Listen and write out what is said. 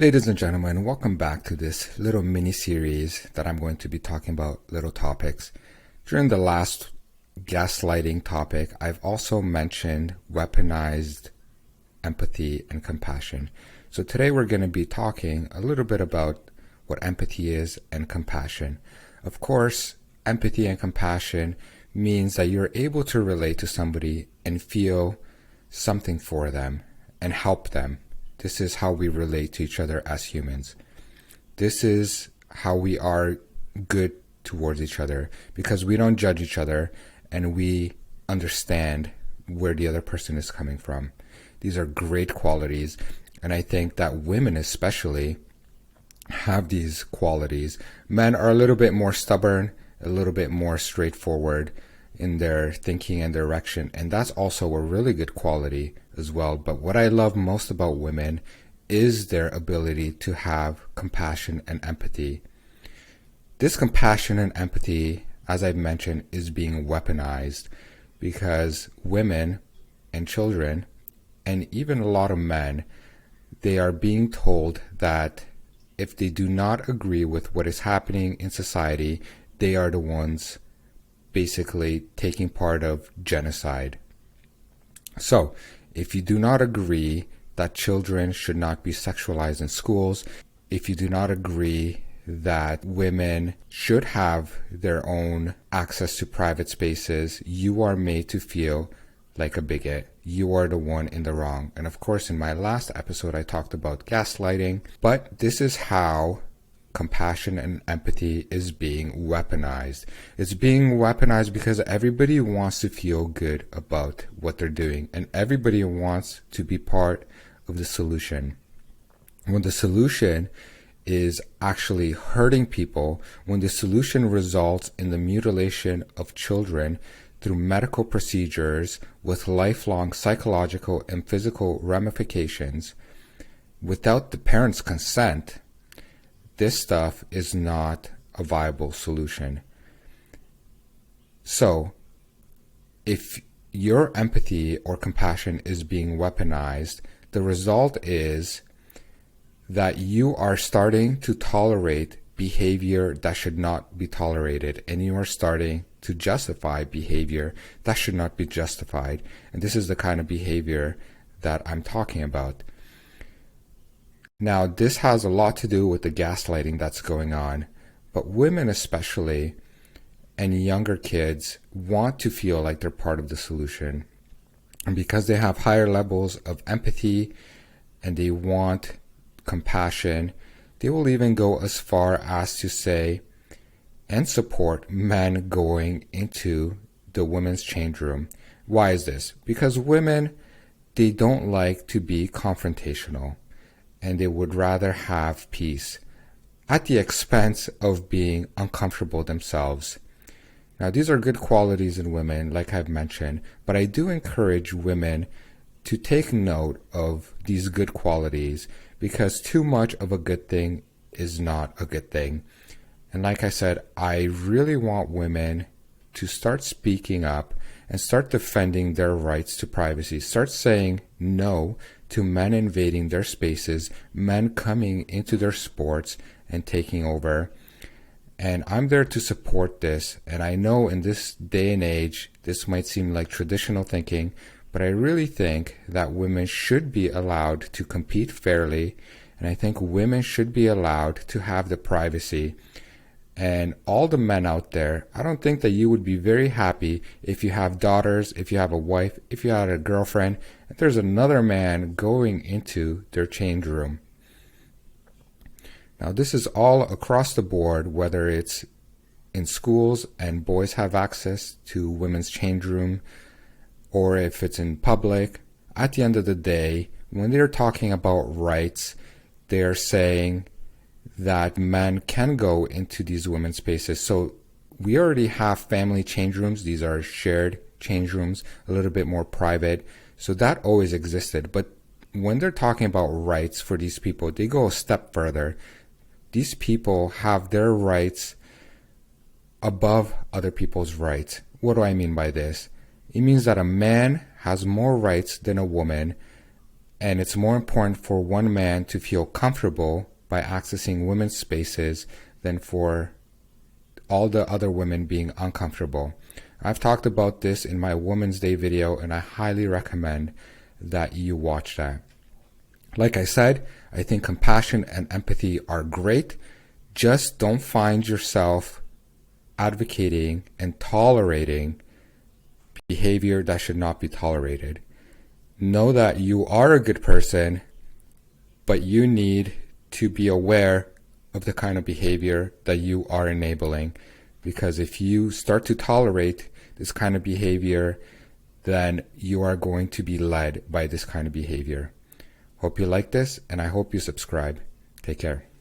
Ladies and gentlemen, welcome back to this little mini series that I'm going to be talking about little topics. During the last gaslighting topic, I've also mentioned weaponized empathy and compassion. So today we're going to be talking a little bit about what empathy is and compassion. Of course, empathy and compassion means that you're able to relate to somebody and feel something for them and help them. This is how we relate to each other as humans. This is how we are good towards each other because we don't judge each other and we understand where the other person is coming from. These are great qualities, and I think that women especially have these qualities. Men are a little bit more stubborn, a little bit more straightforward in their thinking and direction, and that's also a really good quality as well. But what I love most about women is their ability to have compassion and empathy. This compassion and empathy, as I've mentioned, is being weaponized because women and children, and even a lot of men, they are being told that if they do not agree with what is happening in society, they are the ones basically taking part of genocide. So, if you do not agree that children should not be sexualized in schools, if you do not agree that women should have their own access to private spaces, you are made to feel like a bigot. You are the one in the wrong. And of course, in my last episode, I talked about gaslighting, but this is how compassion and empathy is being weaponized. It's being weaponized because everybody wants to feel good about what they're doing, and everybody wants to be part of the solution. When the solution is actually hurting people, when the solution results in the mutilation of children through medical procedures with lifelong psychological and physical ramifications without the parents' consent, this stuff is not a viable solution. So, if your empathy or compassion is being weaponized, the result is that you are starting to tolerate behavior that should not be tolerated, and you are starting to justify behavior that should not be justified. And this is the kind of behavior that I'm talking about. Now, this has a lot to do with the gaslighting that's going on, but women especially and younger kids want to feel like they're part of the solution. And because they have higher levels of empathy and they want compassion, they will even go as far as to say and support men going into the women's change room. Why is this? Because women, they don't like to be confrontational, and they would rather have peace at the expense of being uncomfortable themselves. Now, these are good qualities in women, like I've mentioned, but I do encourage women to take note of these good qualities because too much of a good thing is not a good thing. And like I said, I really want women to start speaking up and start defending their rights to privacy. Start saying no to men invading their spaces, men coming into their sports and taking over. And I'm there to support this. And I know in this day and age, this might seem like traditional thinking, but I really think that women should be allowed to compete fairly. And I think women should be allowed to have the privacy. And all the men out there, I don't think that you would be very happy if you have daughters, if you have a wife, if you had a girlfriend, and there's another man going into their change room. Now, this is all across the board, whether it's in schools and boys have access to women's change room, or if it's in public. At the end of the day, when they're talking about rights, they're saying that men can go into these women's spaces. So we already have family change rooms. These are shared change rooms, a little bit more private. So that always existed. But when they're talking about rights for these people, they go a step further. These people have their rights above other people's rights. What do I mean by this? It means that a man has more rights than a woman, And it's more important for one man to feel comfortable by accessing women's spaces than for all the other women being uncomfortable. I've talked about this in my Women's Day video, and I highly recommend that you watch that. Like I said, I think compassion and empathy are great. Just don't find yourself advocating and tolerating behavior that should not be tolerated. Know that you are a good person, but you need to be aware of the kind of behavior that you are enabling. Because if you start to tolerate this kind of behavior, then you are going to be led by this kind of behavior. Hope you like this, and I hope you subscribe. Take care.